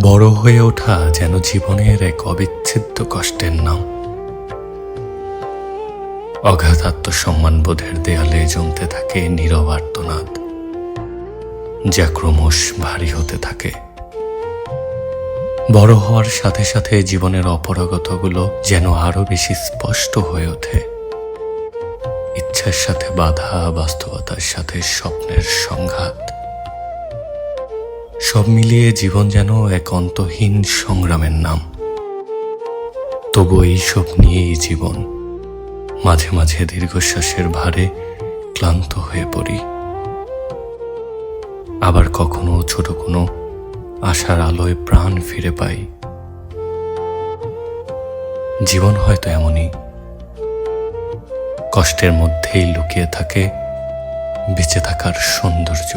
বড় হয়ে ওঠা যেন জীবনের এক অবিচ্ছেদ্য কষ্টের নাম। অগাধ আত্মসম্মানবোধের দেয়ালে জমতে থাকে নীরব আর্তনাদ, যা ক্রমশ ভারী হতে থাকে। বড় হওয়ার সাথে সাথে জীবনের অপরাগতগুলো যেন আরো বেশি স্পষ্ট হয়ে ওঠে। ইচ্ছার সাথে বাধা, বাস্তবতার সাথে স্বপ্নের সংঘাত, সব মিলিয়ে জীবন যেন এক অন্তহীন সংগ্রামের নাম। তবু এইসব নিয়েই জীবন। মাঝে মাঝে দীর্ঘশ্বাসের ভারে ক্লান্ত হয়ে পড়ি, আবার কখনো ছোট কোনো আশার আলোয় প্রাণ ফিরে পাই। জীবন হয়তো এমনই, কষ্টের মধ্যেই লুকিয়ে থাকে বেঁচে থাকার সৌন্দর্য।